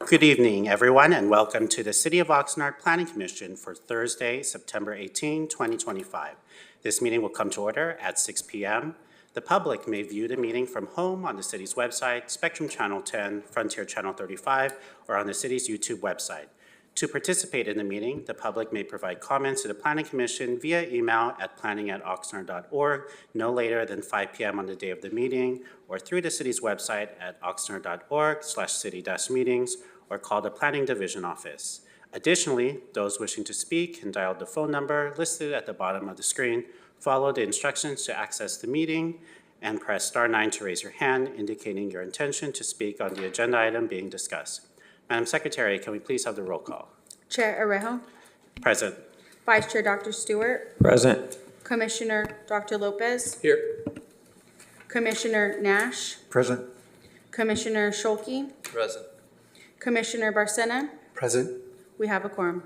Good evening, everyone, and welcome to the City of Oxnard Planning Commission for Thursday, September 18, 2025. This meeting will come to order at 6 p.m. The public may view the meeting from home on the city's website, Spectrum Channel 10, Frontier Channel 35, or on the city's YouTube website. To participate in the meeting, the public may provide comments to the Planning Commission via email at planning@oxnard.org no later than 5 p.m. on the day of the meeting, or through the city's website at oxnard.org/city-meetings, or call the Planning Division office. Additionally, those wishing to speak can dial the phone number listed at the bottom of the screen, follow the instructions to access the meeting, and press star 9 to raise your hand, indicating your intention to speak on the agenda item being discussed. Madam Secretary, can we please have the roll call? Chair Arejo. Present. Vice Chair Dr. Stewart. Present. Commissioner Dr. Lopez. Here. Commissioner Nash. Present. Commissioner Scholke. Present. Commissioner Barcena. Present. We have a quorum.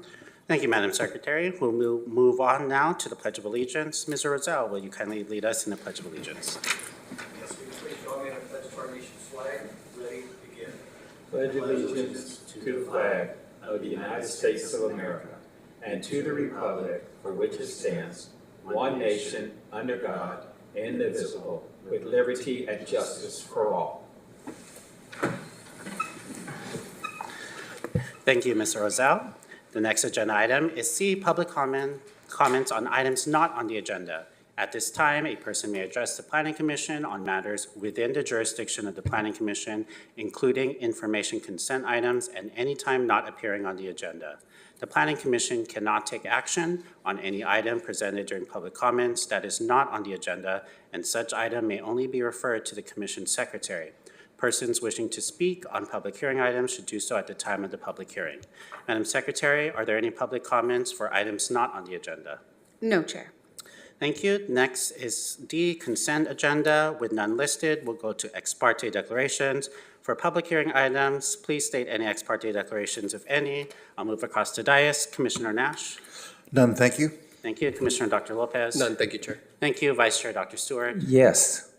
Thank you, Madam Secretary. We'll move on now to the Pledge of Allegiance. Ms. Roselle, will you kindly lead us in the Pledge of Allegiance? Yes, we please join me in a pledge to our nation's flag. Ready, begin. Pledge allegiance to the flag of the United States of America and to the republic for which it stands, one nation, under God, indivisible, with liberty and justice for all. Thank you, Ms. Roselle. The next agenda item is C, public comments on items not on the agenda. At this time, a person may address the Planning Commission on matters within the jurisdiction of the Planning Commission, including information consent items and any time not appearing on the agenda. The Planning Commission cannot take action on any item presented during public comments that is not on the agenda, and such item may only be referred to the Commission Secretary. Persons wishing to speak on public hearing items should do so at the time of the public hearing. Madam Secretary, are there any public comments for items not on the agenda? No, Chair. Thank you. Next is D, consent agenda. With none listed, we'll go to ex parte declarations. For public hearing items, please state any ex parte declarations, if any. I'll move across to dais. Commissioner Nash. None, thank you. Thank you. Commissioner Dr. Lopez. None, thank you, Chair. Thank you. Vice Chair Dr. Stewart. Yes.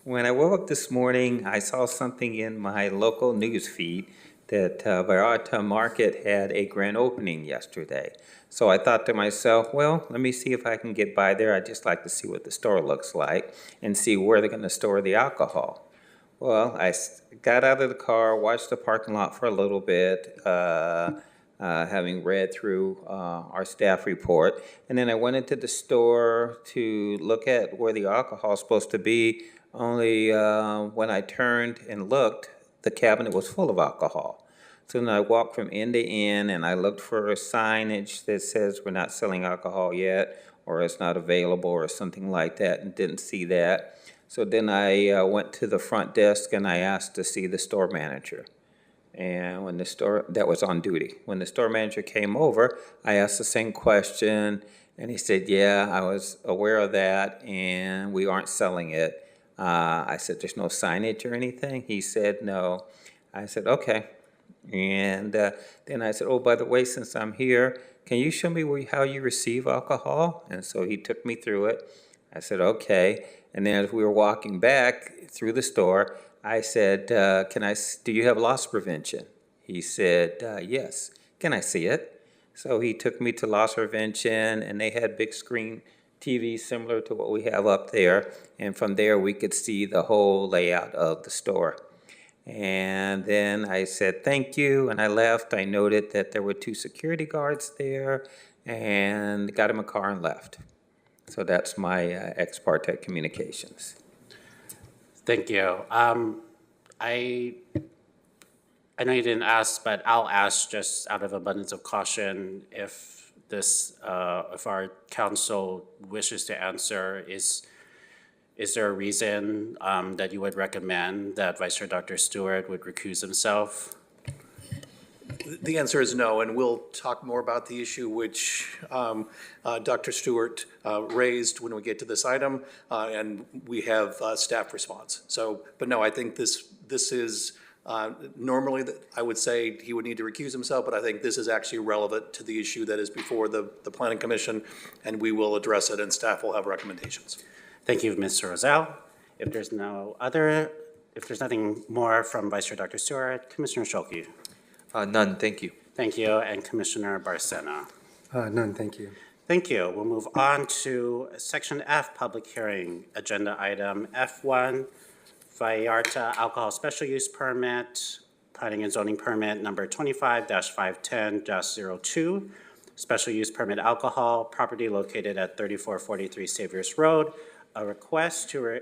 When I woke up this morning, I saw something in my local news feed that Vallarta Market had a grand opening yesterday. So I thought to myself, well, let me see if I can get by there. I'd just like to see what the store looks like and see where they're going to store the alcohol. Well, I got out of the car, watched the parking lot for a little bit, having read through our staff report, and then I went into the store to look at where the alcohol is supposed to be. Only when I turned and looked, the cabinet was full of alcohol. So then I walked from end to end and I looked for a signage that says we're not selling alcohol yet, or it's not available, or something like that, and didn't see that. So then I went to the front desk and I asked to see the store manager. And when that was on duty. When the store manager came over, I asked the same question, and he said, yeah, I was aware of that, and we aren't selling it. I said, there's no signage or anything? He said, no. I said, okay. And then I said, oh, by the way, since I'm here, can you show me how you receive alcohol? And so he took me through it. I said, okay. And then as we were walking back through the store, I said, do you have loss prevention? He said, yes. Can I see it? So he took me to loss prevention, and they had big screen TV similar to what we have up there, and from there we could see the whole layout of the store. And then I said thank you, and I left. I noted that there were 2 security guards there, and got in my car and left. So that's my ex parte communications. Thank you. I know you didn't ask, but I'll ask just out of abundance of caution if our council wishes to answer, is there a reason that you would recommend that Vice Chair Dr. Stewart would recuse himself? The answer is no, and we'll talk more about the issue which Dr. Stewart raised when we get to this item, and we have staff response. So, but no, I think this is normally I would say he would need to recuse himself, but I think this is actually relevant to the issue that is before the Planning Commission, and we will address it, and staff will have recommendations. Thank you, Mr. Roselle. If there's no other If there's nothing more from Vice Chair Dr. Stewart, Commissioner Scholke. None, thank you. Thank you, and Commissioner Barcena. None, thank you. Thank you. We'll move on to Section F, Public Hearing, Agenda Item F1, Vallarta Alcohol Special Use Permit, Planning and Zoning Permit Number 25-510-02, Special Use Permit Alcohol, property located at 3443 Saviors Road, a request for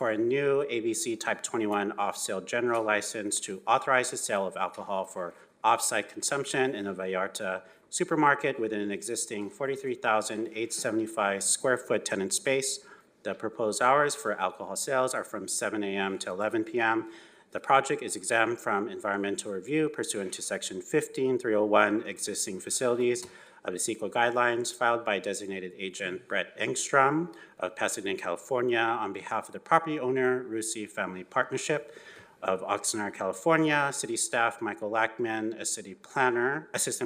a new ABC Type 21 off-sale general license to authorize the sale of alcohol for off-site consumption in a Vallarta supermarket within an existing 43,875 square foot tenant space. The proposed hours for alcohol sales are from 7 a.m. to 11 p.m. The project is exempt from environmental review pursuant to Section 15301 existing facilities of the CEQA guidelines filed by designated agent Brett Engstrom of Pasadena, California, on behalf of the property owner, Rusi Family Partnership of Oxnard, California, city staff Michael Lackman, assistant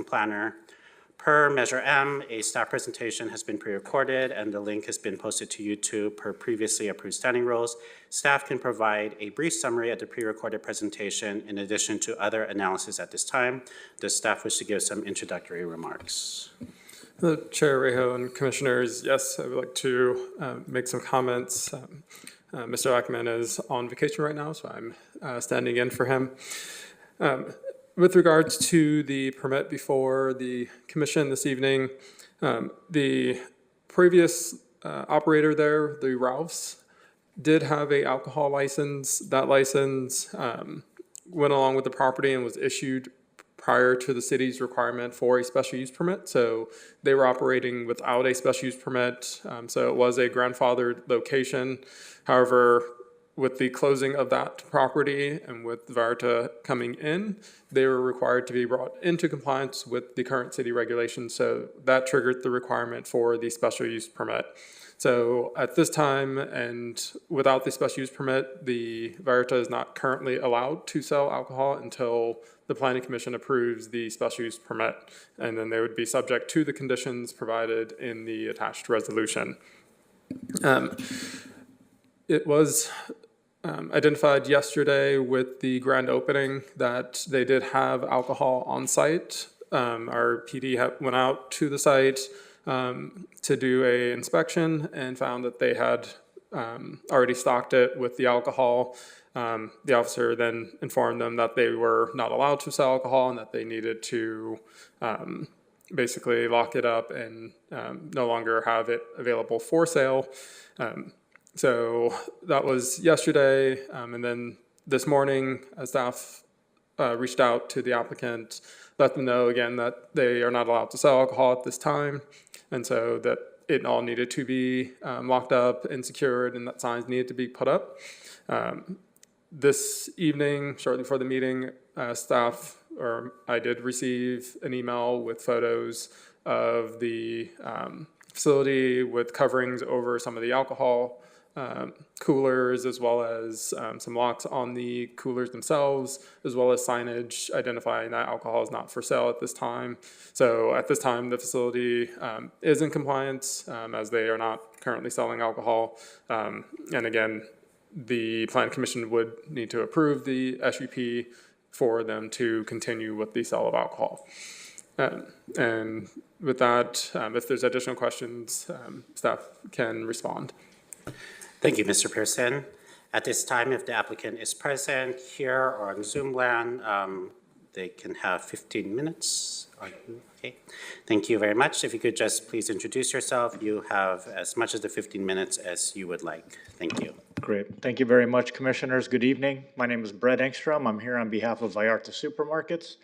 planner. Per Measure M, a staff presentation has been pre-recorded and the link has been posted to YouTube per previously approved standing rules. Staff can provide a brief summary of the pre-recorded presentation in addition to other analysis at this time. Does staff wish to give some introductory remarks? Chair Rejo and Commissioners, yes, I would like to make some comments. Mr. Ackman is on vacation right now, so I'm standing in for him. With regards to the permit before the commission this evening, the previous operator there, the Ralphs, did have a alcohol license. That license went along with the property and was issued prior to the city's requirement for a special use permit. So they were operating without a special use permit. So it was a grandfathered location. However, with the closing of that property and with Vallarta coming in, they were required to be brought into compliance with the current city regulations. So that triggered the requirement for the special use permit. So at this time, and without the special use permit, the Vallarta is not currently allowed to sell alcohol until the Planning Commission approves the special use permit. And then they would be subject to the conditions provided in the attached resolution. It was identified yesterday with the grand opening that they did have alcohol on site. Our PD went out to the site to do a inspection and found that they had already stocked it with the alcohol. The officer then informed them that they were not allowed to sell alcohol and that they needed to basically lock it up and no longer have it available for sale. So that was yesterday, and then this morning, staff reached out to the applicant, let them know again that they are not allowed to sell alcohol at this time, and so that it all needed to be locked up and secured, and that signs needed to be put up. This evening, shortly before the meeting, I did receive an email with photos of the facility with coverings over some of the alcohol coolers, as well as some locks on the coolers themselves, as well as signage identifying that alcohol is not for sale at this time. So at this time, the facility is in compliance as they are not currently selling alcohol. And again, the Plan Commission would need to approve the SUP for them to continue with the sale of alcohol. And with that, if there's additional questions, staff can respond. Thank you, Mr. Pearson. At this time, if the applicant is present here or on Zoom land, they can have 15 minutes. Okay. Thank you very much. If you could just please introduce yourself. You have as much as the 15 minutes as you would like. Thank you. Great. Thank you very much, Commissioners. Good evening. My name is Brett Engstrom. I'm here on behalf of Vallarta Supermarkets.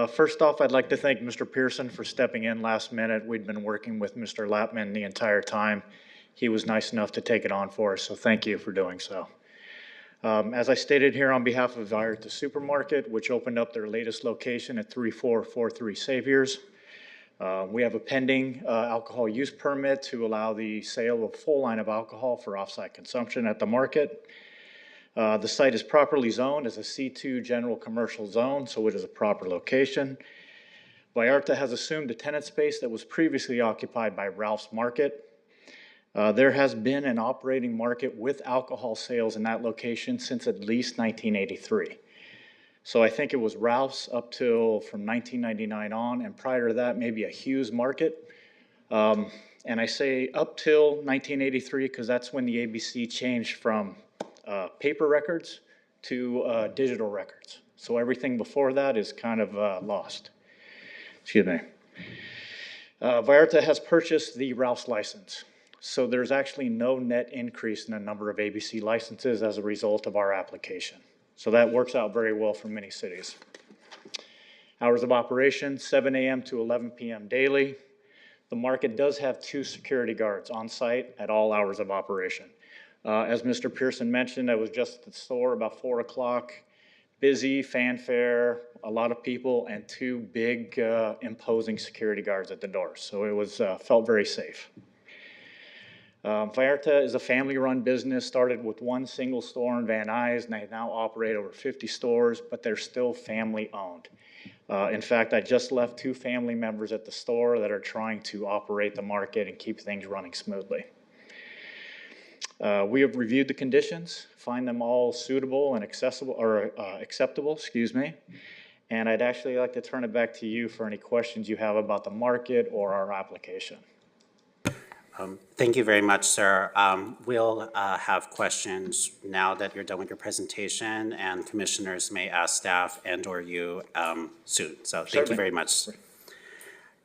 First off, I'd like to thank Mr. Pearson for stepping in last minute. We'd been working with Mr. Lappman the entire time. He was nice enough to take it on for us, so thank you for doing so. As I stated here on behalf of Vallarta Supermarket, which opened up their latest location at 3443 Saviors, we have a pending alcohol use permit to allow the sale of full line of alcohol for off-site consumption at the market. The site is properly zoned as a C2 general commercial zone, so it is a proper location. Vallarta has assumed a tenant space that was previously occupied by Ralph's Market. There has been an operating market with alcohol sales in that location since at least 1983. So I think it was Ralph's up till from 1999 on, and prior to that, maybe a Hughes Market. And I say up till 1983 because that's when the ABC changed from paper records to digital records. So everything before that is kind of lost. Excuse me. Vallarta has purchased the Ralph's license. So there's actually no net increase in the number of ABC licenses as a result of our application. So that works out very well for many cities. Hours of operation, 7 a.m. to 11 p.m. daily. The market does have 2 security guards on site at all hours of operation. As Mr. Pearson mentioned, I was just at the store about 4 o'clock. Busy, fanfare, a lot of people, and 2 big imposing security guards at the doors. So it was felt very safe. Vallarta is a family-run business, started with 1 single store in Van Nuys, and they now operate over 50 stores, but they're still family-owned. In fact, I just left 2 family members at the store that are trying to operate the market and keep things running smoothly. We have reviewed the conditions, find them all suitable and acceptable, excuse me. And I'd actually like to turn it back to you for any questions you have about the market or our application. Thank you very much, sir. We'll have questions now that you're done with your presentation, and commissioners may ask staff and/or you soon. So thank Certainly. you very much.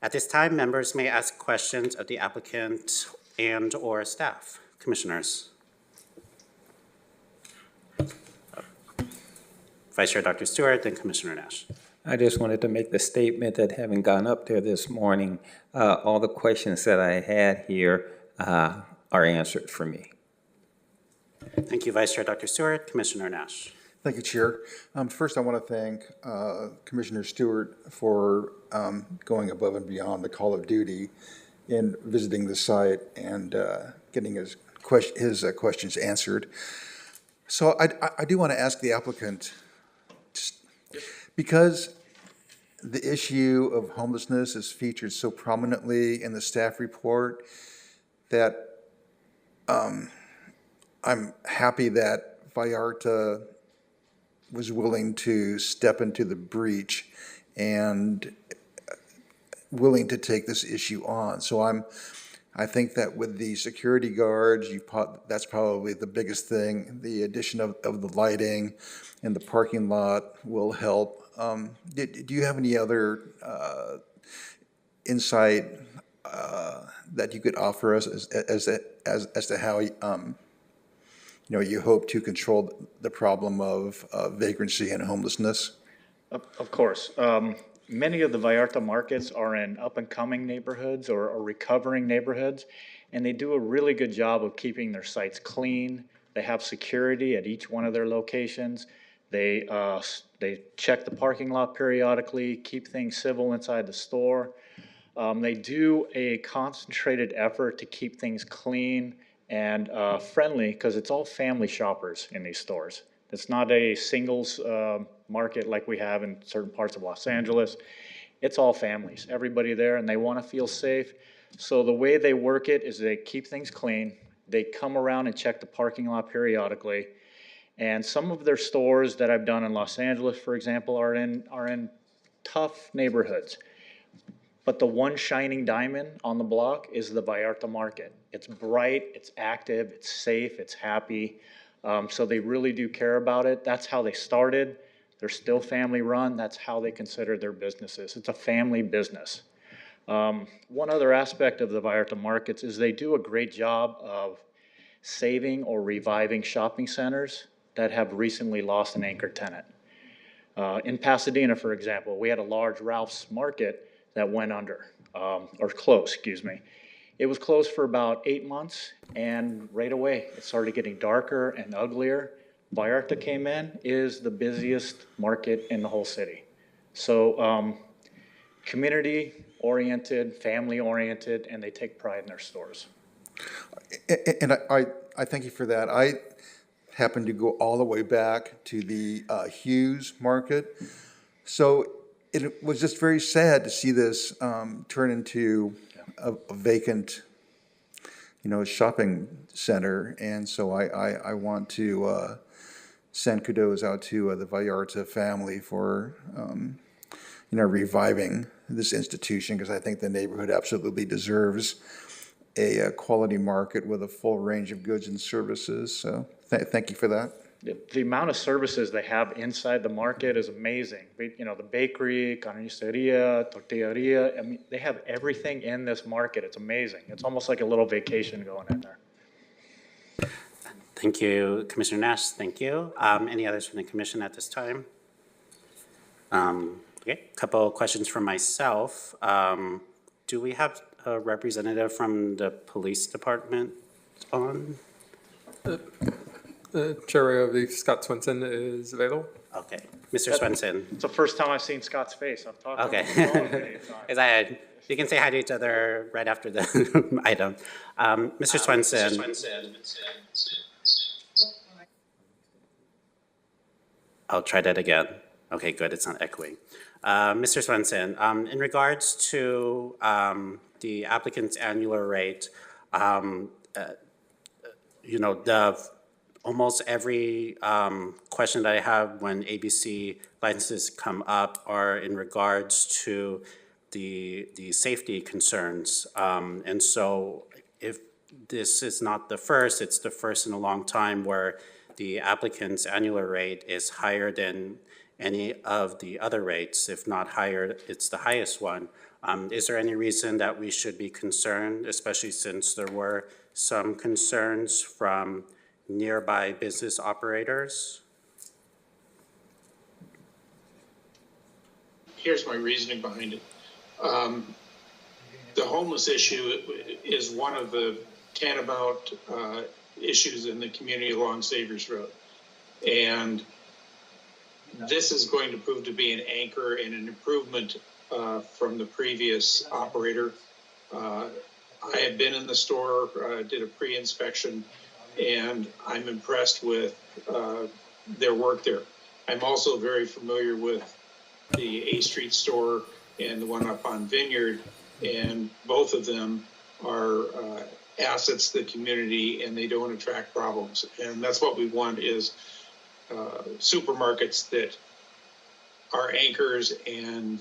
At this time, members may ask questions of the applicant and/or staff. Commissioners. Vice Chair Dr. Stewart, then Commissioner Nash. I just wanted to make the statement that having gone up there this morning, all the questions that I had here are answered for me. Thank you, Vice Chair Dr. Stewart. Commissioner Nash. Thank you, Chair. First, I want to thank Commissioner Stewart for going above and beyond the call of duty in visiting the site and getting his questions answered. So I do want to ask the applicant, because the issue of homelessness is featured so prominently in the staff report, that I'm happy that Vallarta was willing to step into the breach and willing to take this issue on. So I think that with the security guards, that's probably the biggest thing. The addition of the lighting in the parking lot will help. Do you have any other insight that you could offer us as to how you hope to control the problem of vagrancy and homelessness? Of course. Many of the Vallarta markets are in up-and-coming neighborhoods or recovering neighborhoods, and they do a really good job of keeping their sites clean. They have security at each one of their locations. They check the parking lot periodically, keep things civil inside the store. They do a concentrated effort to keep things clean and friendly, because it's all family shoppers in these stores. It's not a singles market like we have in certain parts of Los Angeles. It's all families, everybody there, and they want to feel safe. So the way they work it is they keep things clean. They come around and check the parking lot periodically. And some of their stores that I've done in Los Angeles, for example, are in tough neighborhoods. But the one shining diamond on the block is the Vallarta market. It's bright, it's active, it's safe, it's happy. So they really do care about it. That's how they started. They're still family run. That's how they consider their businesses. It's a family business. One other aspect of the Vallarta markets is they do a great job of saving or reviving shopping centers that have recently lost an anchor tenant. In Pasadena, for example, we had a large Ralph's market that went under, or closed, excuse me. It was closed for about 8 months, and right away it started getting darker and uglier. Vallarta came in, is the busiest market in the whole city. So community-oriented, family-oriented, and they take pride in their stores. And I thank you for that. I happened to go all the way back to the Hughes market. So it was just very sad to see this turn into a vacant shopping center. And so I want to send kudos out to the Vallarta family for, reviving this institution, because I think the neighborhood absolutely deserves a quality market with a full range of goods and services. So thank you for that. The amount of services they have inside the market is amazing. The bakery, carniceria, tortilleria, I mean, they have everything in this market. It's amazing. It's almost like a little vacation going in there. Thank you, Commissioner Nash. Thank you. Any others from the commission at this time? Okay, a couple of questions from myself. Do we have a representative from the police department on? Chair of Scott Swenson is available. Okay, Mr. Swenson. It's the first time I've seen Scott's face. I've talked to him Okay. for many times. You can say hi to each other right after the item. Mr. Swenson. I'll try that again. Okay, good, it's not echoing. Mr. Swenson, in regards to the applicant's annual rate, almost every question that I have when ABC licenses come up are in regards to the safety concerns. And so if this is not the first, it's the first in a long time where the applicant's annual rate is higher than any of the other rates. If not higher, it's the highest one. Is there any reason that we should be concerned, especially since there were some concerns from nearby business operators? Here's my reasoning behind it. The homeless issue is one of the tantamount issues in the community along Saviors Road. And this is going to prove to be an anchor and an improvement from the previous operator. I had been in the store, did a pre-inspection, and I'm impressed with their work there. I'm also very familiar with the A Street store and the one up on Vineyard, and both of them are assets to the community, and they don't attract problems. And that's what we want, is supermarkets that are anchors and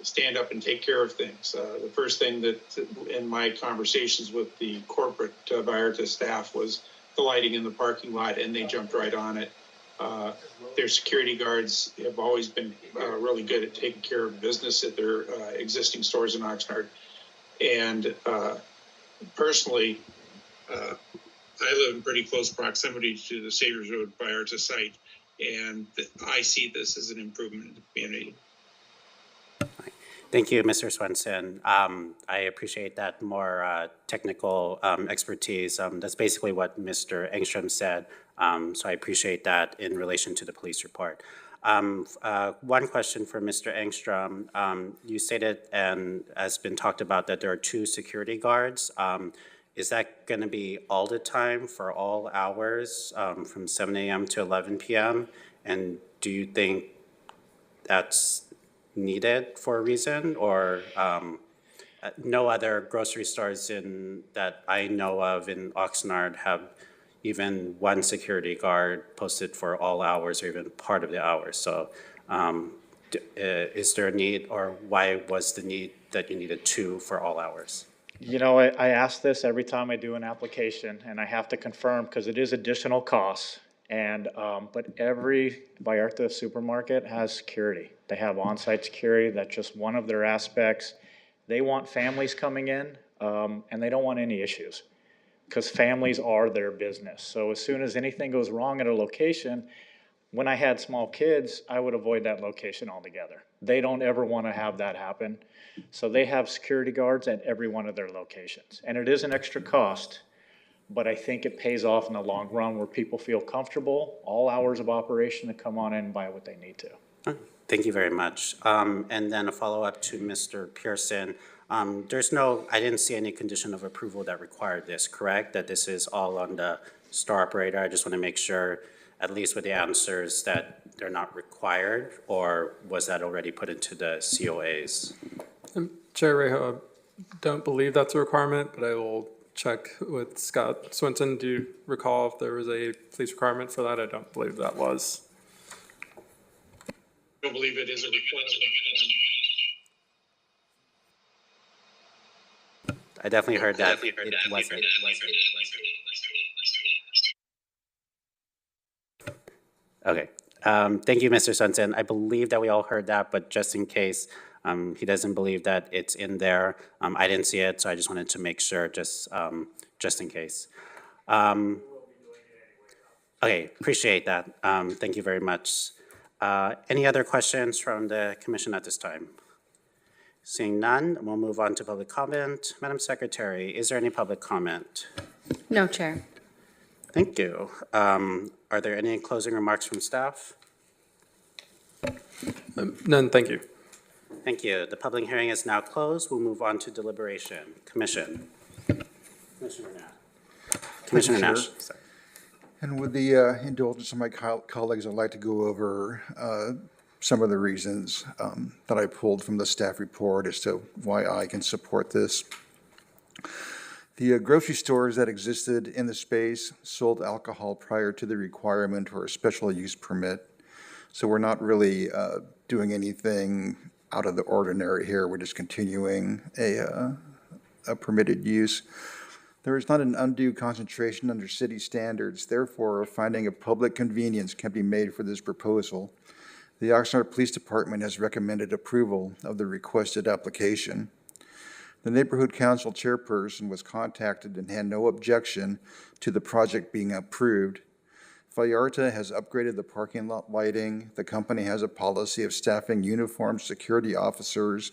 stand up and take care of things. The first thing that in my conversations with the corporate Vallarta staff was the lighting in the parking lot, and they jumped right on it. Their security guards have always been really good at taking care of business at their existing stores in Oxnard. And personally, I live in pretty close proximity to the Saviors Road Vallarta site, and I see this as an improvement in the community. Thank you, Mr. Swenson. I appreciate that more technical expertise. That's basically what Mr. Engstrom said, so I appreciate that in relation to the police report. One question for Mr. Engstrom. You stated, and has been talked about, that there are 2 security guards. Is that going to be all the time for all hours from 7 a.m. to 11 p.m.? And do you think that's needed for a reason, or no other grocery stores that I know of in Oxnard have even one security guard posted for all hours or even part of the hours? So is there a need, or why was the need that you needed 2 for all hours? I ask this every time I do an application, and I have to confirm because it is additional costs. And but every Vallarta supermarket has security. They have on-site security. That's just one of their aspects. They want families coming in, and they don't want any issues, because families are their business. So as soon as anything goes wrong at a location, when I had small kids, I would avoid that location altogether. They don't ever want to have that happen. So they have security guards at every one of their locations. And it is an extra cost, but I think it pays off in the long run, where people feel comfortable all hours of operation to come on in and buy what they need to. Thank you very much. And then a follow-up to Mr. Pearson. I didn't see any condition of approval that required this, correct? That this is all on the store operator? I just want to make sure, at least with the answers, that they're not required, or was that already put into the COAs? Chair Rejo, I don't believe that's a requirement, but I will check with Scott Swinton. Do you recall if there was a police requirement for that? I don't believe that was. I don't believe it is a requirement. I definitely heard that it wasn't. Okay. Thank you, Mr. Swenson. I believe that we all heard that, but just in case he doesn't believe that it's in there, I didn't see it, so I just wanted to make sure, just in case. Okay, appreciate that. Thank you very much. Any other questions from the commission at this time? Seeing none, we'll move on to public comment. Madam Secretary, is there any public comment? No, Chair. Thank you. Are there any closing remarks from staff? None, thank you. Thank you. The public hearing is now closed. We'll move on to deliberation. Commission. Commissioner Nash. Commissioner Chair. Nash. Sorry. And with the indulgence of my colleagues, I'd like to go over some of the reasons that I pulled from the staff report as to why I can support this. The grocery stores that existed in the space sold alcohol prior to the requirement or a special use permit. So we're not really doing anything out of the ordinary here. We're just continuing a permitted use. There is not an undue concentration under city standards. Therefore, finding a public convenience can be made for this proposal. The Oxnard Police Department has recommended approval of the requested application. The Neighborhood Council chairperson was contacted and had no objection to the project being approved. Vallarta has upgraded the parking lot lighting. The company has a policy of staffing uniformed security officers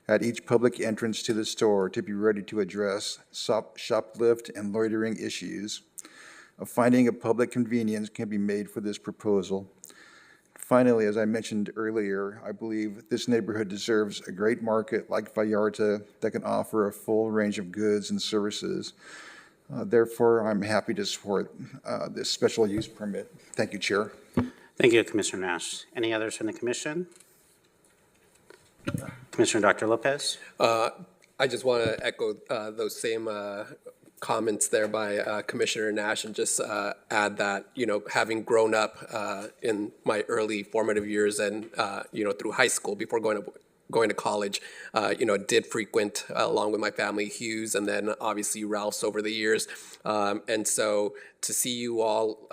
at each public entrance to the store to be ready to address shoplift and loitering issues. Finding a public convenience can be made for this proposal. Finally, as I mentioned earlier, I believe this neighborhood deserves a great market like Vallarta that can offer a full range of goods and services. Therefore, I'm happy to support this special use permit. Thank you, Chair. Thank you, Commissioner Nash. Any others from the commission? Commissioner Dr. Lopez? I just want to echo those same comments there by Commissioner Nash and just add that, having grown up in my early formative years and, through high school before going to college, did frequent along with my family Hughes and then obviously Ralph's over the years. And so to see you all,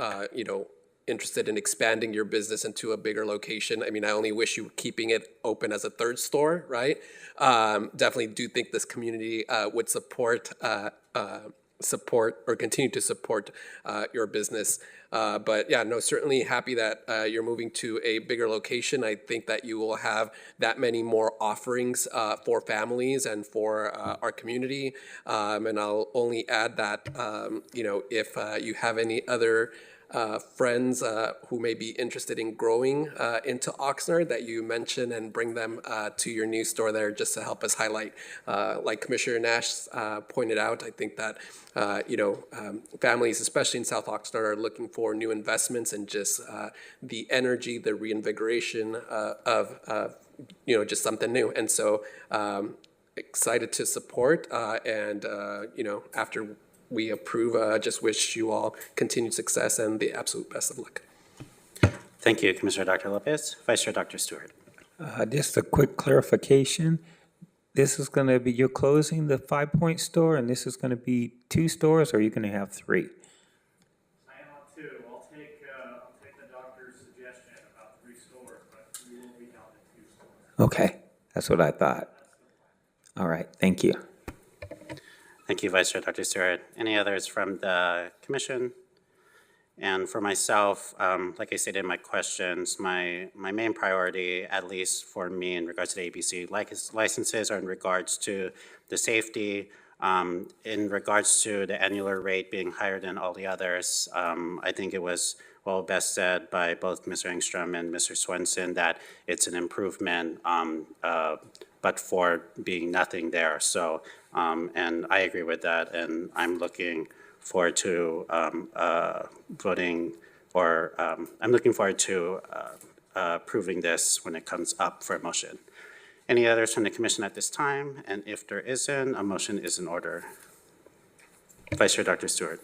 interested in expanding your business into a bigger location. I mean, I only wish you were keeping it open as a third store, right? Definitely do think this community would support or continue to support your business. But yeah, no, certainly happy that you're moving to a bigger location. I think that you will have that many more offerings for families and for our community. And I'll only add that, if you have any other friends who may be interested in growing into Oxnard that you mention and bring them to your new store there just to help us highlight. Like Commissioner Nash pointed out, I think that, families, especially in South Oxnard, are looking for new investments and just the energy, the reinvigoration of just something new. And so excited to support and, after we approve. Just wish you all continued success and the absolute best of luck. Thank you, Commissioner Dr. Lopez. Vice Chair Dr. Stewart. Just a quick clarification. This is going to be, you're closing the 5 Point store, and this is going to be 2 stores, or are you going to have 3? I am on 2. I'll take the doctor's suggestion about 3 stores, but we will be down to 2 stores. Okay, that's what I thought. All right, thank you. Thank you, Vice Chair Dr. Stewart. Any others from the commission? And for myself, like I stated in my questions, my main priority, at least for me in regards to the ABC licenses, are in regards to the safety. In regards to the annular rate being higher than all the others, I think it was best said by both Mr. Engstrom and Mr. Swenson that it's an improvement, but for being nothing there. So, and I agree with that, and I'm looking forward to voting, or I'm looking forward to approving this when it comes up for a motion. Any others from the commission at this time? And if there isn't, a motion is in order. Vice Chair Dr. Stewart.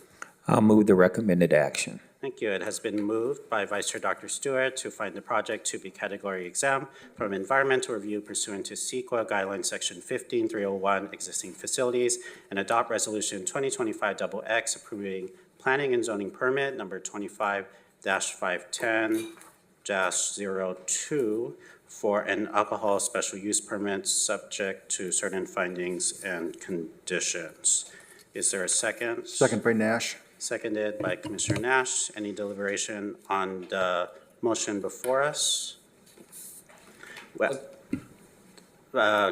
I'll move the recommended action. Thank you. It has been moved by Vice Chair Dr. Stewart to find the project to be category exempt from environmental review pursuant to CEQA Guidelines Section 15301, existing facilities, and adopt Resolution 2025-XX approving planning and zoning permit number 25-510-02 for an alcohol special use permit subject to certain findings and conditions. Is there a second? Second by Nash. Seconded by Commissioner Nash. Any deliberation on the motion before us? Well,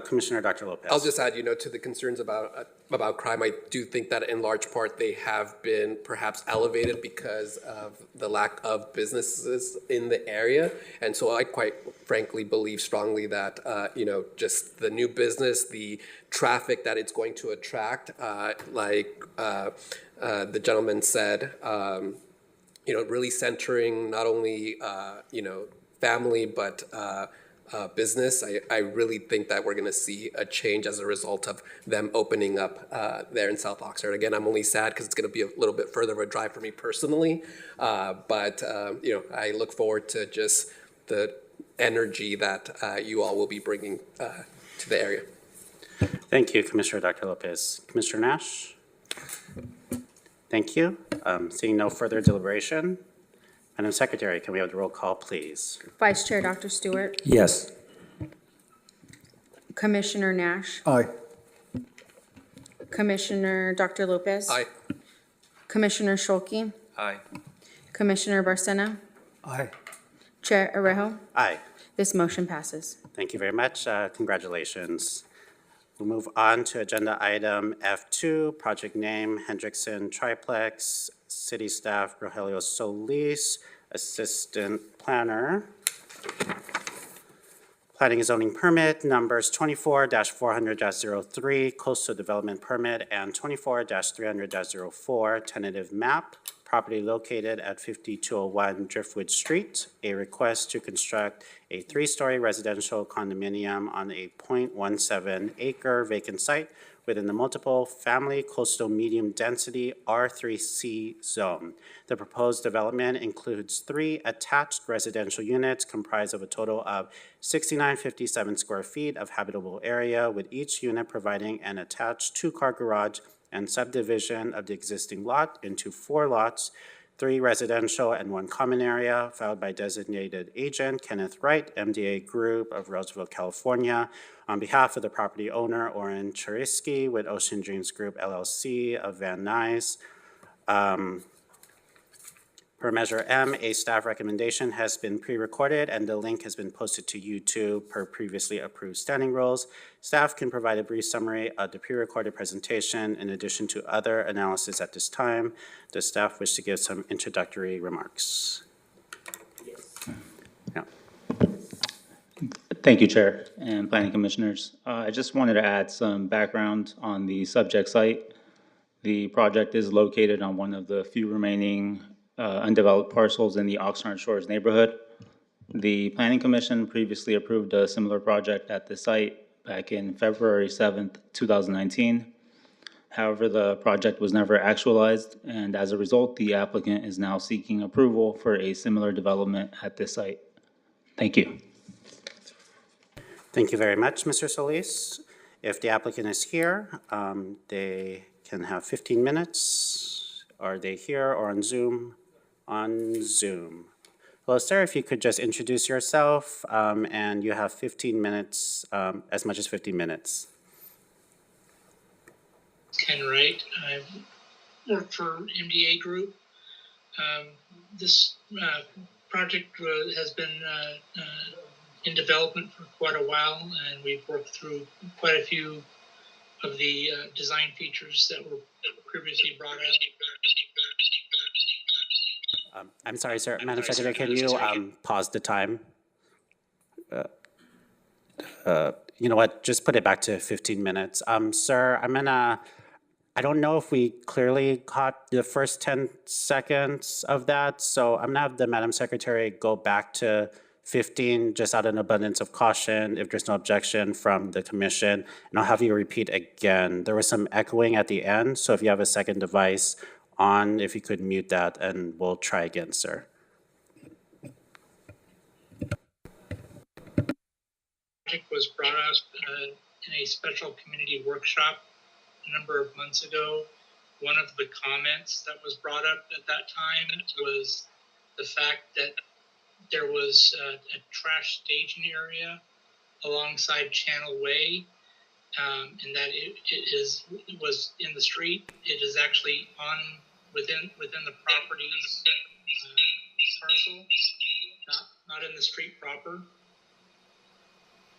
Commissioner Dr. Lopez. I'll just add, to the concerns about crime, I do think that in large part they have been perhaps elevated because of the lack of businesses in the area. And so I quite frankly believe strongly that, just the new business, the traffic that it's going to attract, the gentleman said, really centering not only, family, but business. I really think that we're going to see a change as a result of them opening up there in South Oxnard. Again, I'm only sad because it's going to be a little bit further of a drive for me personally. But I look forward to just the energy that you all will be bringing to the area. Thank you, Commissioner Dr. Lopez. Commissioner Nash? Thank you. Seeing no further deliberation, Madam Secretary, can we have the roll call, please? Vice Chair Dr. Stewart. Yes. Commissioner Nash. Aye. Commissioner Dr. Lopez. Aye. Commissioner Scholke. Aye. Commissioner Barcena. Aye. Chair Arejo. Aye. This motion passes. Thank you very much. Congratulations. We'll move on to agenda item F2, project name Hendrickson Triplex, city staff Rogelio Solis, assistant planner. Planning and zoning permit numbers 24-400-03, coastal development permit, and 24-300-04, tentative map, property located at 5201 Driftwood Street, a request to construct a 3-story residential condominium on a .17 acre vacant site within the multiple family coastal medium density R3C zone. The proposed development includes 3 attached residential units comprised of a total of 6,957 square feet of habitable area, with each unit providing an attached 2-car garage and subdivision of the existing lot into 4 lots, 3 residential and 1 common area, filed by designated agent Kenneth Wright, MDA Group of Roseville, California, on behalf of the property owner, Oren Charisky, with Ocean Dreams Group LLC of Van Nuys. Per Measure M, a staff recommendation has been pre-recorded and the link has been posted to YouTube per previously approved standing rules. Staff can provide a brief summary of the pre-recorded presentation in addition to other analysis at this time. Does staff wish to give some introductory remarks? Yeah. Thank you, Chair and Planning Commissioners. I just wanted to add some background on the subject site. The project is located on one of the few remaining undeveloped parcels in the Oxnard Shores neighborhood. The Planning Commission previously approved a similar project at the site back in February 7th, 2019. However, the project was never actualized, and as a result, the applicant is now seeking approval for a similar development at this site. Thank you. Thank you very much, Mr. Solis. If the applicant is here, they can have 15 minutes. Are they here or on Zoom? On Zoom. Well, sir, if you could just introduce yourself, and you have 15 minutes, as much as 15 minutes. Ken Wright. I work for MDA Group. This project has been in development for quite a while, and we've worked through quite a few of the design features that were previously brought up. I'm sorry, sir. Madam Secretary, can you pause the time? You know what? Just put it back to 15 minutes. Sir, I don't know if we clearly caught the first 10 seconds of that, so I'm gonna have the Madam Secretary go back to 15, just out of an abundance of caution, if there's no objection from the commission, and I'll have you repeat again. There was some echoing at the end, so if you have a second device on, if you could mute that, and we'll try again, sir. Project was brought up in a special community workshop a number of months ago. One of the comments that was brought up at that time was the fact that there was a trash staging area alongside Channel Way, and that it was in the street. It is actually within the property's parcel, not in the street proper.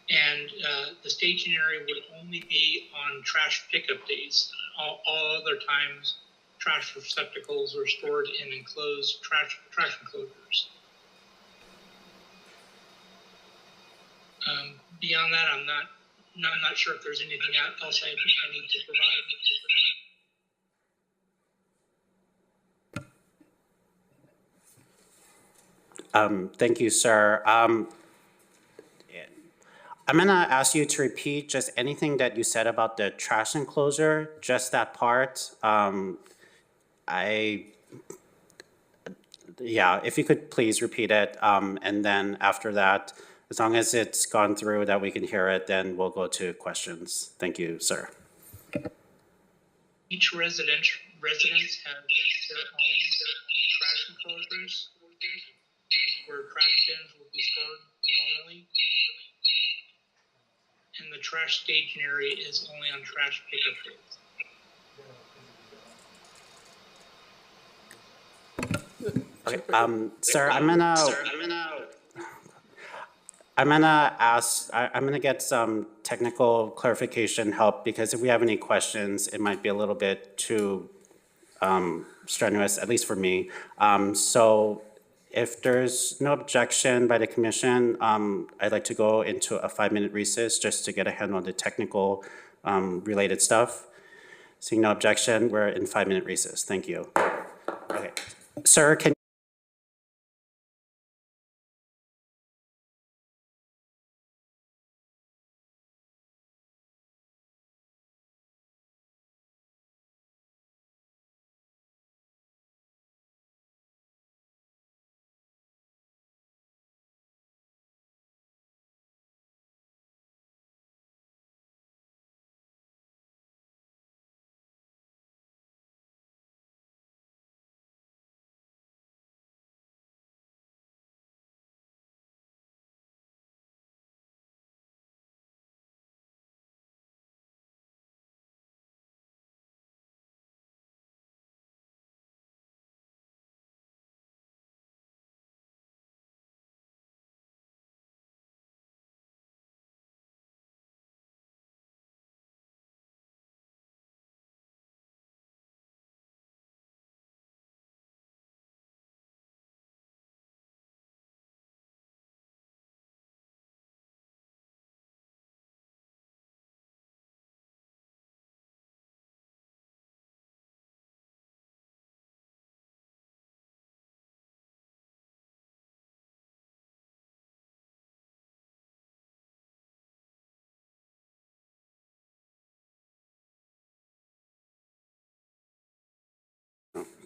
And the staging area would only be on trash pickup days. All other times, trash receptacles are stored in enclosed trash enclosures. Beyond that, I'm not sure if there's anything else I need to provide. Thank you, sir. I'm going to ask you to repeat just anything that you said about the trash enclosure, just that part. Yeah, if you could please repeat it. And then after that, as long as it's gone through that we can hear it, then we'll go to questions. Thank you, sir. Each residence has their own trash enclosures where trash bins will be stored normally. And the trash staging area is only on trash pickup days. Okay, sir, I'm gonna get some technical clarification help, because if we have any questions, it might be a little bit too strenuous, at least for me. So if there's no objection by the commission, I'd like to go into a 5-minute recess just to get a handle on the technical related stuff. Seeing no objection, we're in 5-minute recess. Thank you. Okay, sir, can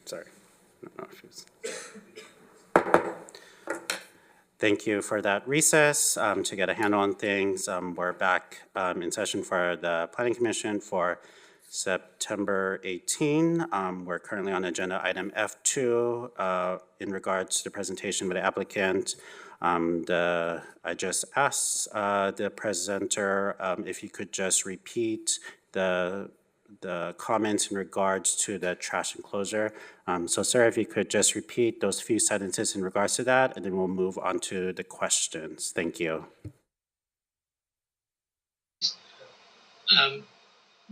sorry. No issues. Thank you for that recess. To get a handle on things, we're back in session for the Planning Commission for September 18. We're currently on agenda item F2 in regards to the presentation by the applicant. I just asked the presenter if you could just repeat the comments in regards to the trash enclosure. So sir, if you could just repeat those few sentences in regards to that, and then we'll move on to the questions. Thank you.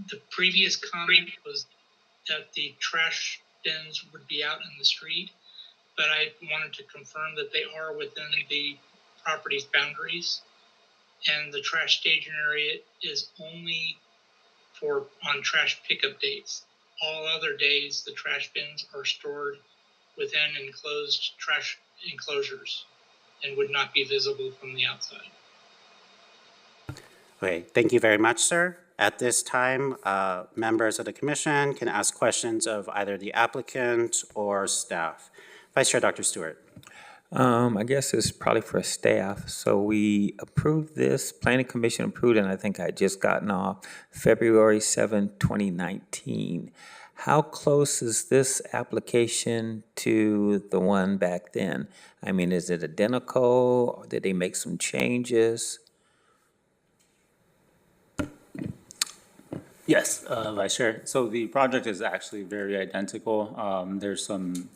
The previous comment was that the trash bins would be out in the street, but I wanted to confirm that they are within the property's boundaries, and the trash staging area is only on trash pickup days. All other days, the trash bins are stored within enclosed trash enclosures. and would not be visible from the outside. Okay, thank you very much, sir. At this time, members of the commission can ask questions of either the applicant or staff. Vice Chair Dr. Stewart. I guess it's probably for staff. So we approved this, Planning Commission approved, and I think I just gotten off February 7, 2019. How close is this application to the one back then? I mean, is it identical, or did they make some changes? Yes, Vice Chair. So the project is actually very identical. There's some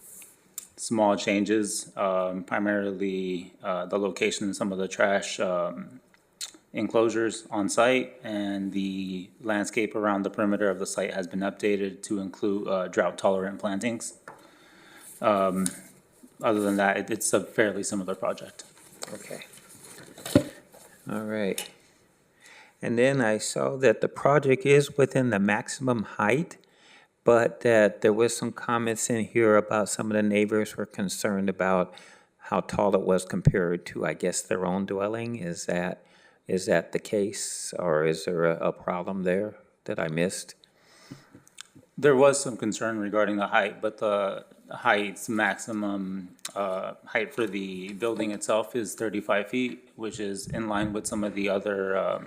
small changes, primarily the location of some of the trash enclosures on site, and the landscape around the perimeter of the site has been updated to include drought-tolerant plantings. Other than that, it's a fairly similar project. Okay. All right. And then I saw that the project is within the maximum height, but that there was some comments in here about some of the neighbors were concerned about how tall it was compared to, I guess, their own dwelling. Is that the case, or is there a problem there that I missed? There was some concern regarding the height, but the height's maximum height for the building itself is 35 feet, which is in line with some of the other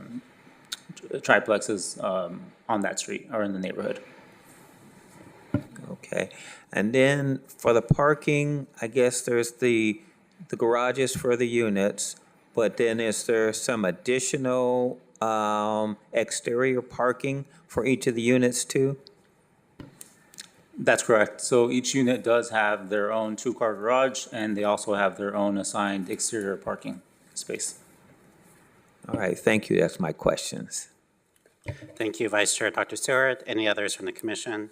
triplexes on that street or in the neighborhood. Okay. And then for the parking, I guess there's the garages for the units, but then is there some additional exterior parking for each of the units too? That's correct. So each unit does have their own two-car garage, and they also have their own assigned exterior parking space. All right, thank you. That's my questions. Thank you, Vice Chair Dr. Stewart. Any others from the commission?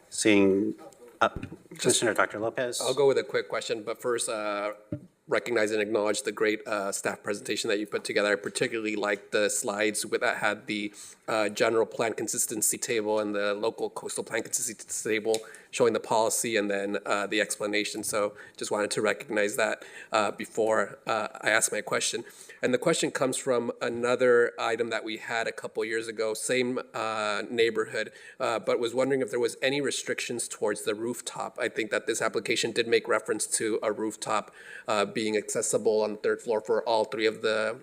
Seeing Commissioner Dr. Lopez. I'll go with a quick question, but first, recognize and acknowledge the great staff presentation that you put together. I particularly liked the slides that had the general plan consistency table and the local coastal plan consistency table showing the policy and then the explanation. So just wanted to recognize that before I ask my question. And the question comes from another item that we had a couple years ago, same neighborhood, but was wondering if there was any restrictions towards the rooftop. I think that this application did make reference to a rooftop being accessible on the third floor for all three of the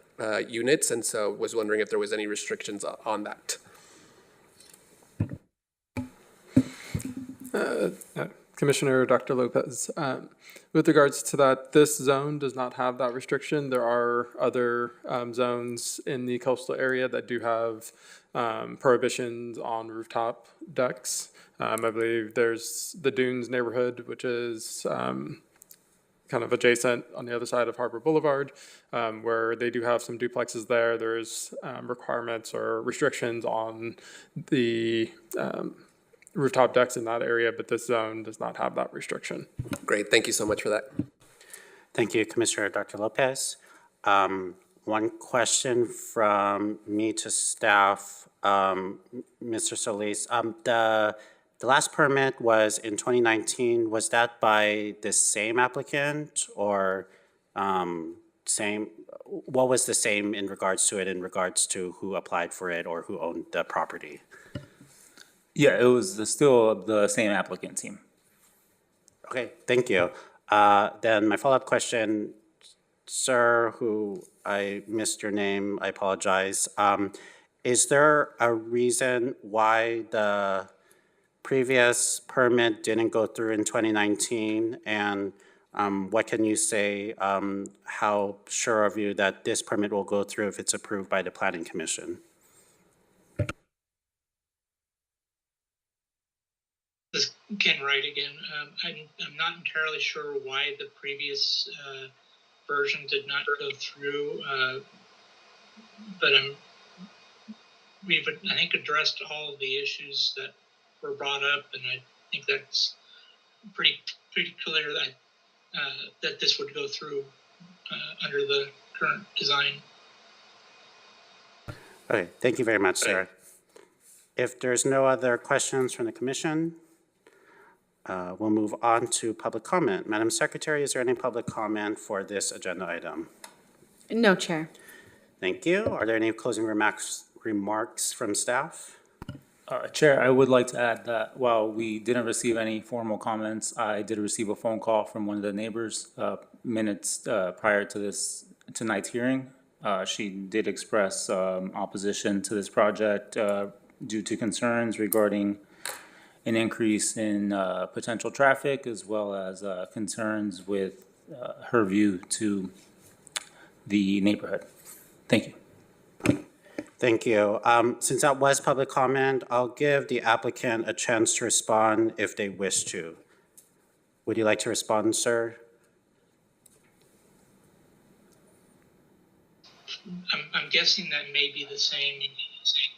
units, and so was wondering if there was any restrictions on that. Commissioner Dr. Lopez, with regards to that, this zone does not have that restriction. There are other zones in the coastal area that do have prohibitions on rooftop decks. I believe there's the Dunes neighborhood, which is kind of adjacent on the other side of Harbor Boulevard, where they do have some duplexes there. There's requirements or restrictions on the rooftop decks in that area, but this zone does not have that restriction. Great, thank you so much for that. Thank you, Commissioner Dr. Lopez. One question from me to staff, Mr. Solis. The last permit was in 2019. Was that by the same applicant or same? What was the same in regards to it, in regards to who applied for it or who owned the property? Yeah, it was still the same applicant team. Okay, thank you. Then my follow-up question, sir, who I missed your name, I apologize. Is there a reason why the previous permit didn't go through in 2019? And what can you say, how sure are you that this permit will go through if it's approved by the Planning Commission? This is Ken Wright again. I'm not entirely sure why the previous version did not go through, but we've, I think, addressed all of the issues that were brought up, and I think that's pretty clear that that this would go through under the current design. Okay, thank you very much, sir. If there's no other questions from the commission, We'll move on to public comment. Madam Secretary, is there any public comment for this agenda item? No, Chair. Thank you. Are there any closing remarks from staff? Chair, I would like to add that while we didn't receive any formal comments, I did receive a phone call from one of the neighbors minutes prior to tonight's hearing. She did express opposition to this project due to concerns regarding an increase in potential traffic, as well as concerns with her view to the neighborhood. Thank you. Thank you. Since that was public comment, I'll give the applicant a chance to respond if they wish to. Would you like to respond, sir? I'm guessing that may be the same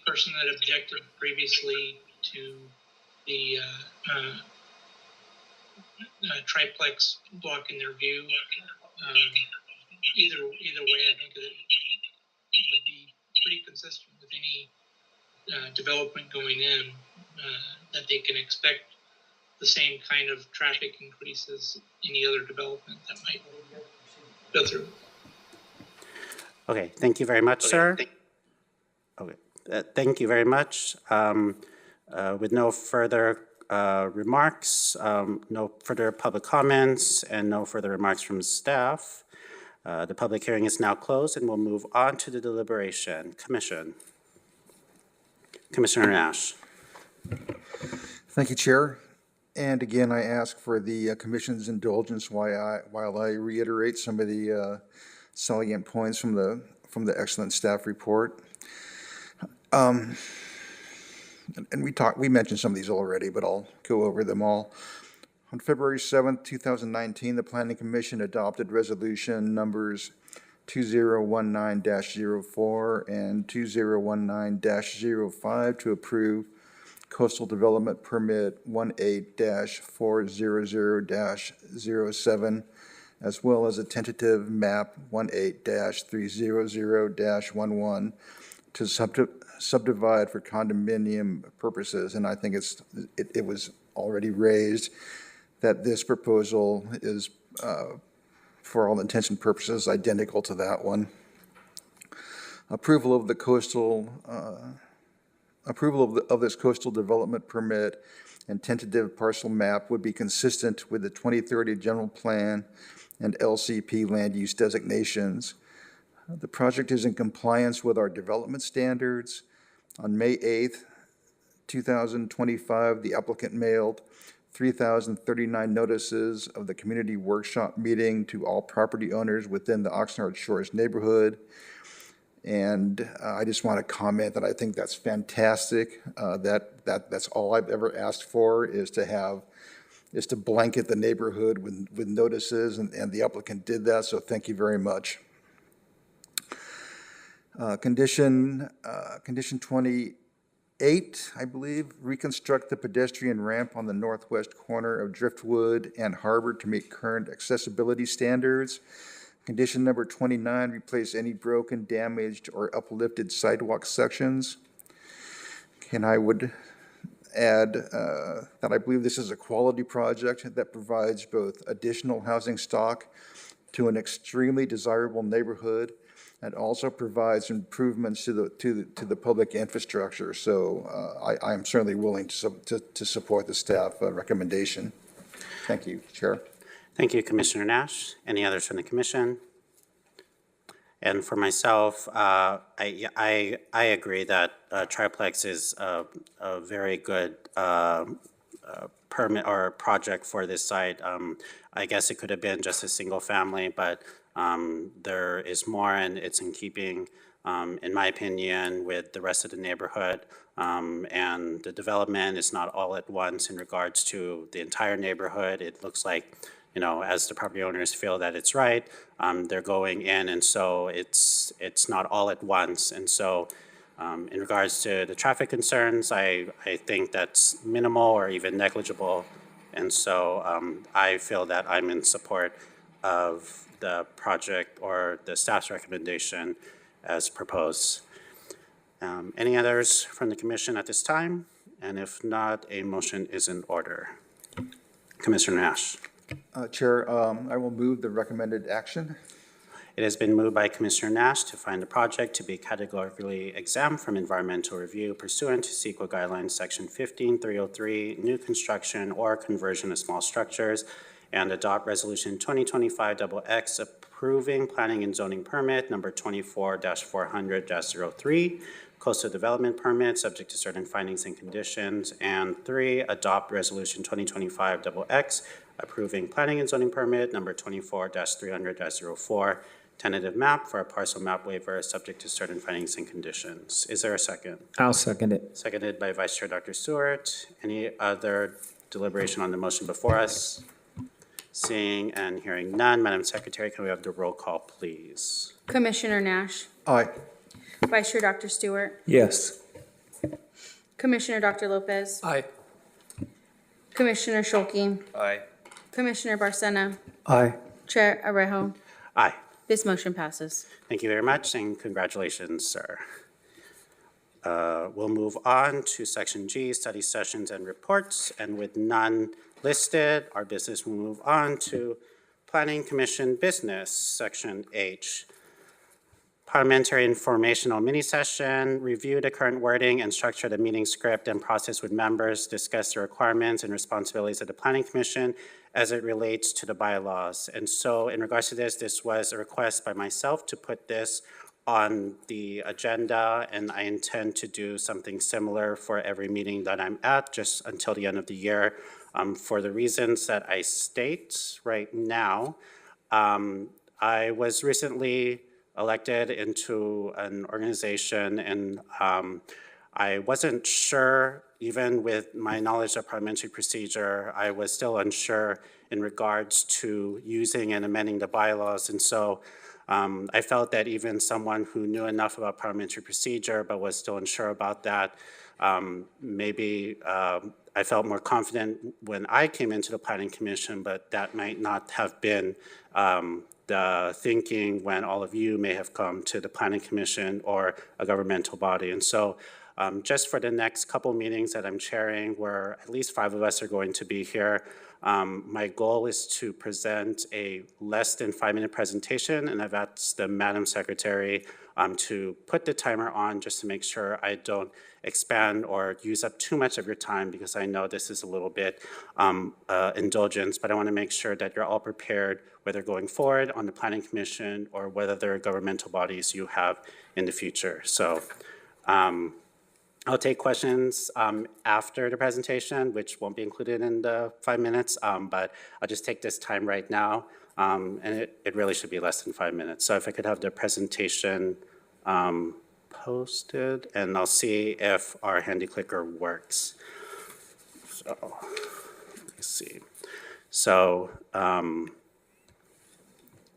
person that objected previously to the triplex blocking their view. Either way, I think that it would be pretty consistent with any development going in, that they can expect the same kind of traffic increase as any other development that might go through. Okay, thank you very much, sir. Okay, thank you very much. With no further remarks, no further public comments, and no further remarks from staff, the public hearing is now closed, and we'll move on to the deliberation. Commission. Commissioner Nash. Thank you, Chair. And again, I ask for the Commission's indulgence while I reiterate some of the salient points from the excellent staff report. And we mentioned some of these already, but I'll go over them all. On February 7th, 2019, the Planning Commission adopted resolution numbers 2019-04 and 2019-05 to approve Coastal Development Permit 18-400-07, as well as a tentative map 18-300-11 to subdivide for condominium purposes. And I think it was already raised that this proposal is, for all intents and purposes, identical to that one. Approval of the coastal, of this coastal development permit and tentative parcel map would be consistent with the 2030 general plan and LCP land use designations. The project is in compliance with our development standards. On May 8th, 2025, the applicant mailed 3,039 notices of the community workshop meeting to all property owners within the Oxnard Shores neighborhood. And I just want to comment that I think that's fantastic. That's all I've ever asked for is to blanket the neighborhood with notices, and the applicant did that, so thank you very much. Condition 28, I believe, reconstruct the pedestrian ramp on the northwest corner of Driftwood and Harbor to meet current accessibility standards. Condition number 29, replace any broken, damaged, or uplifted sidewalk sections. And I would add that I believe this is a quality project that provides both additional housing stock to an extremely desirable neighborhood and also provides improvements to the public infrastructure. So I am certainly willing to support the staff recommendation. Thank you, Chair. Thank you, Commissioner Nash. Any others from the commission? And for myself, I agree that triplex is a very good permit or project for this site. I guess it could have been just a single family, but there is more, and it's in keeping, in my opinion, with the rest of the neighborhood. And the development is not all at once in regards to the entire neighborhood. It looks like, you know, as the property owners feel that it's right, they're going in, and so it's not all at once. And so in regards to the traffic concerns, I think that's minimal or even negligible. And so I feel that I'm in support of the project or the staff's recommendation as proposed. Any others from the commission at this time? And if not, a motion is in order. Commissioner Nash. Chair, I will move the recommended action. It has been moved by Commissioner Nash to find the project to be categorically exempt from environmental review pursuant to CEQA guidelines section 15303, new construction or conversion of small structures, and adopt resolution 2025-X approving planning and zoning permit number 24-400-03, coastal development permit subject to certain findings and conditions, and 3, adopt resolution 2025-X approving planning and zoning permit number 24-300-04, tentative map for a parcel map waiver subject to certain findings and conditions. Is there a second? I'll second it. Seconded by Vice Chair Dr. Stewart. Any other deliberation on the motion before us? Seeing and hearing none, Madam Secretary, can we have the roll call, please? Commissioner Nash, Aye. Vice Chair Dr. Stewart, Yes. Commissioner Dr. Lopez, Aye. Commissioner Scholke, Aye. Commissioner Barcena, Aye. Chair Arejo. Aye. This motion passes. Thank you very much, and congratulations, sir. We'll move on to Section G, study sessions and reports, and with none listed, our business will move on to Planning Commission business, Section H. Parliamentary informational mini session, review the current wording and structure the meeting script and process with members, discuss the requirements and responsibilities of the Planning Commission as it relates to the bylaws. And so in regards to this was a request by myself to put this on the agenda, and I intend to do something similar for every meeting that I'm at, just until the end of the year. For the reasons that I state right now, I was recently elected into an organization, and I wasn't sure, even with my knowledge of parliamentary procedure, I was still unsure in regards to using and amending the bylaws. And so I felt that even someone who knew enough about parliamentary procedure but was still unsure about that, maybe I felt more confident when I came into the Planning Commission, but that might not have been the thinking when all of you may have come to the Planning Commission or a governmental body. And so just for the next couple meetings that I'm chairing, where at least 5 of us are going to be here, my goal is to present a less than 5-minute presentation, and I've asked the Madam Secretary to put the timer on just to make sure I don't expand or use up too much of your time, because I know this is a little bit indulgence, but I want to make sure that you're all prepared, whether going forward on the Planning Commission or whether there are governmental bodies you have in the future. So I'll take questions after the presentation, which won't be included in the 5 minutes, but I'll just take this time right now, and it really should be less than 5 minutes. So if I could have the presentation posted, and I'll see if our handy clicker works. So let me see. So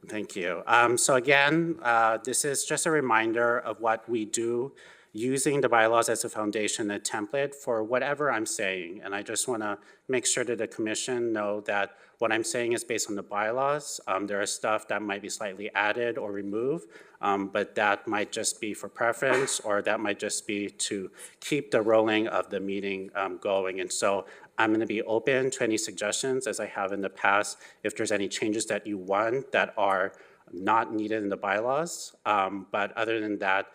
thank you. So again, this is just a reminder of what we do using the bylaws as a foundation and template for whatever I'm saying. And I just want to make sure that the commission know that what I'm saying is based on the bylaws. There are stuff that might be slightly added or removed, but that might just be for preference, or that might just be to keep the rolling of the meeting going. And so I'm going to be open to any suggestions, as I have in the past, if there's any changes that you want that are not needed in the bylaws. But other than that,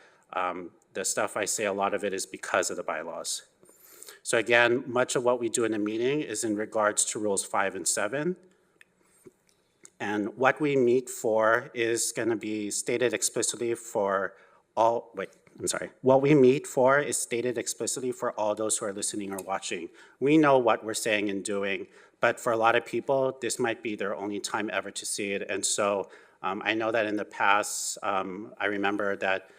the stuff I say, a lot of it is because of the bylaws. So again, much of what we do in the meeting is in regards to rules 5 and 7. And what we meet for is going to be stated explicitly for all, what we meet for is stated explicitly for all those who are listening or watching. We know what we're saying and doing, but for a lot of people, this might be their only time ever to see it. And so I know that in the past, I remember that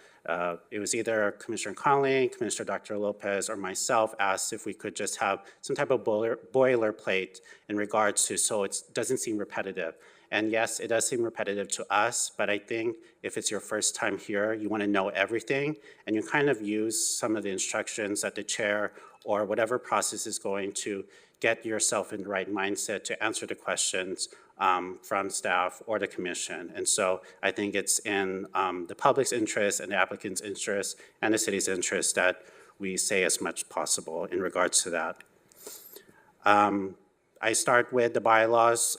it was either Commissioner Connolly, Commissioner Dr. Lopez, or myself asked if we could just have some type of boilerplate in regards to, so it doesn't seem repetitive. And yes, it does seem repetitive to us, but I think if it's your first time here, you want to know everything, and you kind of use some of the instructions that the chair or whatever process is going to get yourself in the right mindset to answer the questions from staff or the commission. And so I think it's in the public's interest and the applicant's interest and the city's interest that we say as much possible in regards to that. I start with the bylaws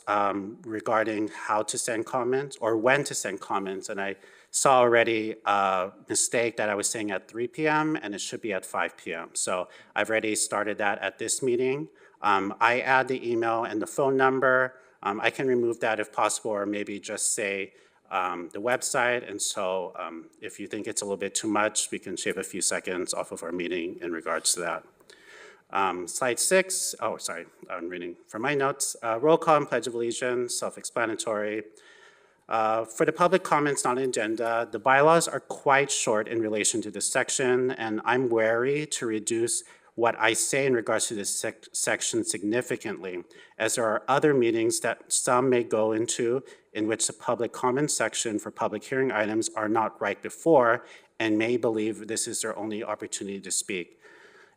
regarding how to send comments or when to send comments. And I saw already a mistake that I was saying at 3 p.m. and it should be at 5 p.m. So I've already started that at this meeting. I add the email and the phone number. I can remove that if possible, or maybe just say the website. And so if you think it's a little bit too much, we can shave a few seconds off of our meeting in regards to that. Slide 6, oh, sorry, I'm reading from my notes. Roll call and Pledge of Allegiance, self-explanatory. For the public comments on the agenda, the bylaws are quite short in relation to this section, and I'm wary to reduce what I say in regards to this section significantly, as there are other meetings that some may go into in which the public comment section for public hearing items are not right before and may believe this is their only opportunity to speak.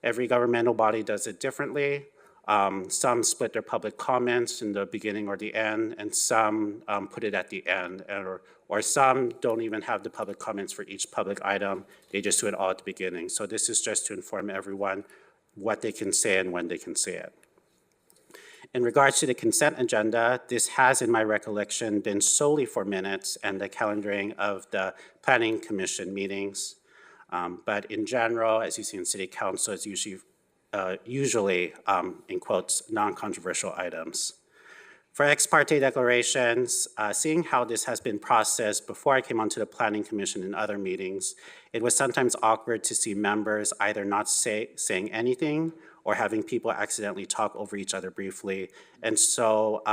Every governmental body does it differently. Some split their public comments in the beginning or the end, and some put it at the end, or some don't even have the public comments for each public item. They just do it all at the beginning. So this is just to inform everyone what they can say and when they can say it. In regards to the consent agenda, this has, in my recollection, been solely for minutes and the calendaring of the Planning Commission meetings. But in general, as you see in City Council, it's usually in quotes, non-controversial items. For ex parte declarations, seeing how this has been processed before I came onto the Planning Commission in other meetings, it was sometimes awkward to see members either not saying anything or having people accidentally talk over each other briefly. And so,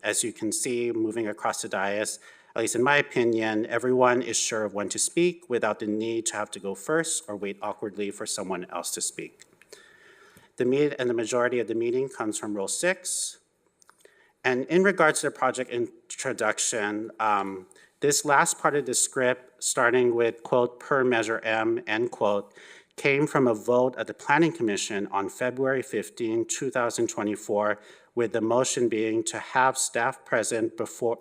as you can see, moving across the dais, at least in my opinion, everyone is sure of when to speak without the need to have to go first or wait awkwardly for someone else to speak. The majority of the meeting comes from Rule 6. And in regards to the project introduction, this last part of the script, starting with, quote, per Measure M, end quote, came from a vote at the Planning Commission on February 15, 2024, with the motion being to have staff present before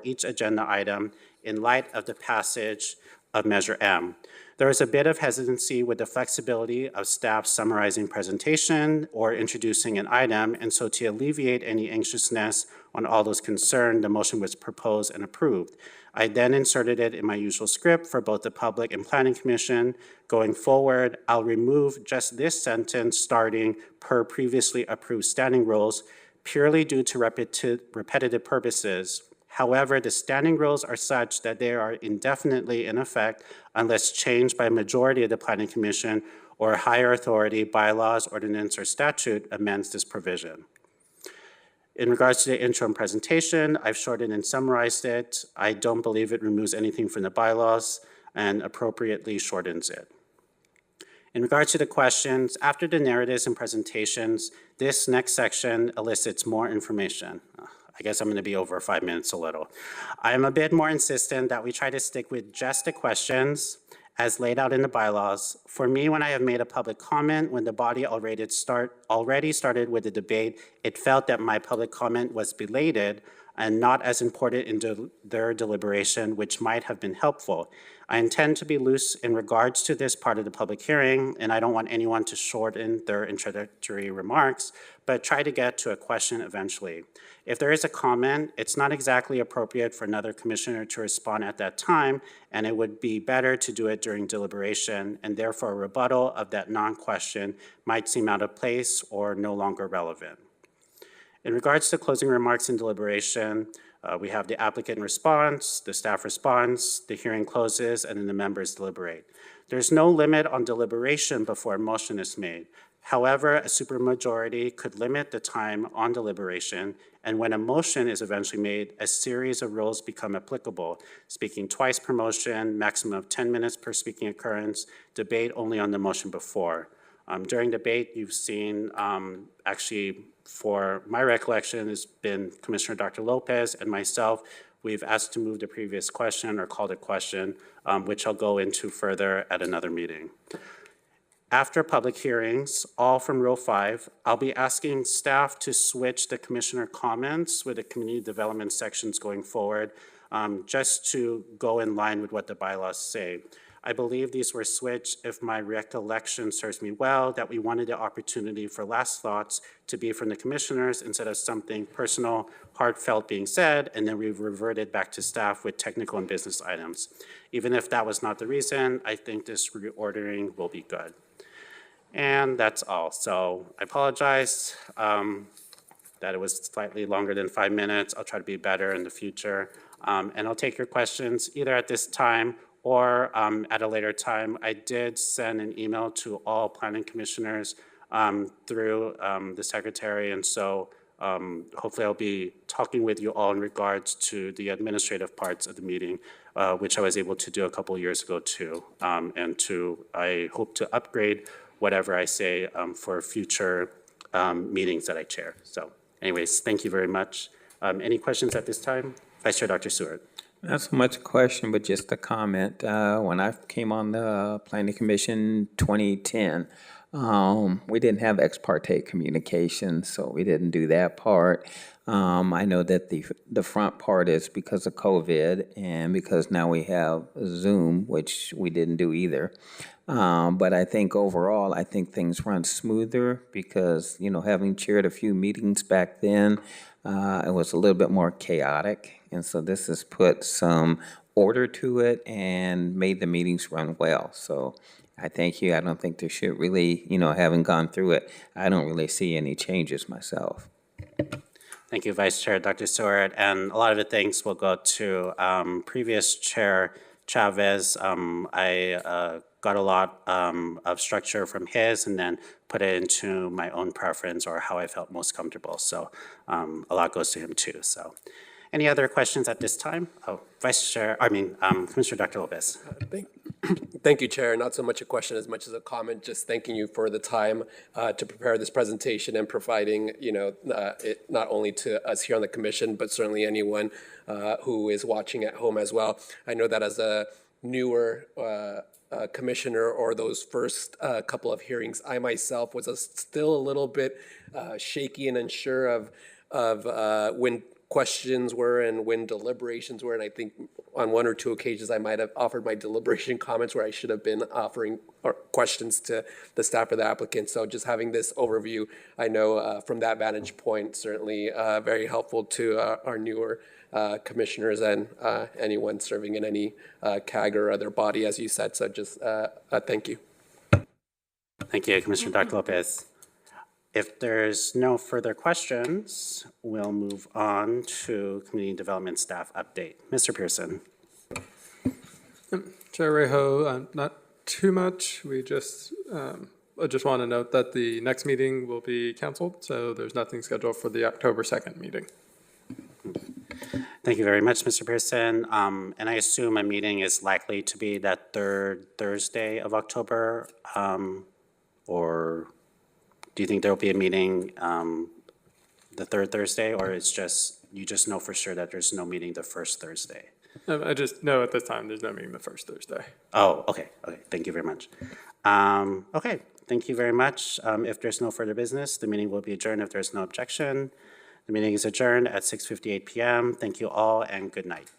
each agenda item in light of the passage of Measure M. There is a bit of hesitancy with the flexibility of staff summarizing presentation or introducing an item, and so to alleviate any anxiousness on all those concerned, the motion was proposed and approved. I then inserted it in my usual script for both the Public and Planning Commission. Going forward, I'll remove just this sentence starting per previously approved standing rules purely due to repetitive purposes. However, the standing rules are such that they are indefinitely in effect unless changed by a majority of the Planning Commission or a higher authority, bylaws, ordinance, or statute amends this provision. In regards to the interim presentation, I've shortened and summarized it. I don't believe it removes anything from the bylaws and appropriately shortens it. In regards to the questions, after the narratives and presentations, this next section elicits more information. I guess I'm going to be over 5 minutes a little. I am a bit more insistent that we try to stick with just the questions as laid out in the bylaws. For me, when I have made a public comment, when the body already started with the debate, it felt that my public comment was belated and not as important in their deliberation, which might have been helpful. I intend to be loose in regards to this part of the public hearing, and I don't want anyone to shorten their introductory remarks, but try to get to a question eventually. If there is a comment, it's not exactly appropriate for another commissioner to respond at that time, and it would be better to do it during deliberation, and therefore a rebuttal of that non-question might seem out of place or no longer relevant. In regards to closing remarks and deliberation, we have the applicant response, the staff response, the hearing closes, and then the members deliberate. There's no limit on deliberation before a motion is made. However, a supermajority could limit the time on deliberation, and when a motion is eventually made, a series of rules become applicable. Speaking twice per motion, maximum of 10 minutes per speaking occurrence, debate only on the motion before. During debate, you've seen, actually, for my recollection, has been Commissioner Dr. Lopez and myself. We've asked to move the previous question or called a question, which I'll go into further at another meeting. After public hearings, all from Rule 5, I'll be asking staff to switch the commissioner comments with the community development sections going forward, just to go in line with what the bylaws say. I believe these were switched, if my recollection serves me well, that we wanted the opportunity for last thoughts to be from the commissioners instead of something personal, heartfelt being said, and then we reverted back to staff with technical and business items. Even if that was not the reason, I think this reordering will be good. And that's all. So I apologize that it was slightly longer than 5 minutes. I'll try to be better in the future. And I'll take your questions either at this time or at a later time. I did send an email to all planning commissioners through the secretary, and so hopefully I'll be talking with you all in regards to the administrative parts of the meeting, which I was able to do a couple years ago too. I hope to upgrade whatever I say for future meetings that I chair. So anyways, thank you very much. Any questions at this time? Vice Chair Dr. Stewart. Not so much a question, but just a comment. When I came on the Planning Commission 2010, we didn't have ex parte communication, so we didn't do that part. I know that the front part is because of COVID and because now we have Zoom, which we didn't do either. But I think overall, I think things run smoother because, having chaired a few meetings back then, it was a little bit more chaotic. And so this has put some order to it and made the meetings run well. So I thank you. I don't think there should really, having gone through it, I don't really see any changes myself. Thank you, Vice Chair Dr. Stewart. And a lot of the thanks will go to previous Chair Chavez. I got a lot of structure from his and then put it into my own preference or how I felt most comfortable. So a lot goes to him too. So any other questions at this time? Oh, Commissioner Dr. Lopez. Thank you, Chair. Not so much a question as much as a comment. Just thanking you for the time to prepare this presentation and providing, it not only to us here on the commission, but certainly anyone who is watching at home as well. I know that as a newer commissioner or those first couple of hearings, I myself was still a little bit shaky and unsure of when questions were and when deliberations were, and I think on one or two occasions I might have offered my deliberation comments where I should have been offering questions to the staff or the applicant. So just having this overview, I know from that vantage point, certainly very helpful to our newer commissioners and anyone serving in any CAG or other body, as you said. So just thank you. Thank you, Commissioner Dr. Lopez. If there's no further questions, we'll move on to Community Development Staff Update. Mr. Pearson. Chair Reho, not too much. I just want to note that the next meeting will be canceled, so there's nothing scheduled for the October 2nd meeting. Thank you very much, Mr. Pearson. And I assume a meeting is likely to be that third Thursday of October, or do you think there will be a meeting the third Thursday, or it's just, you just know for sure that there's no meeting the first Thursday? I just know at this time there's no meeting the first Thursday. Oh, okay, thank you very much. Okay, thank you very much. If there's no further business, the meeting will be adjourned if there's no objection. The meeting is adjourned at 6:58 p.m. Thank you all and good night.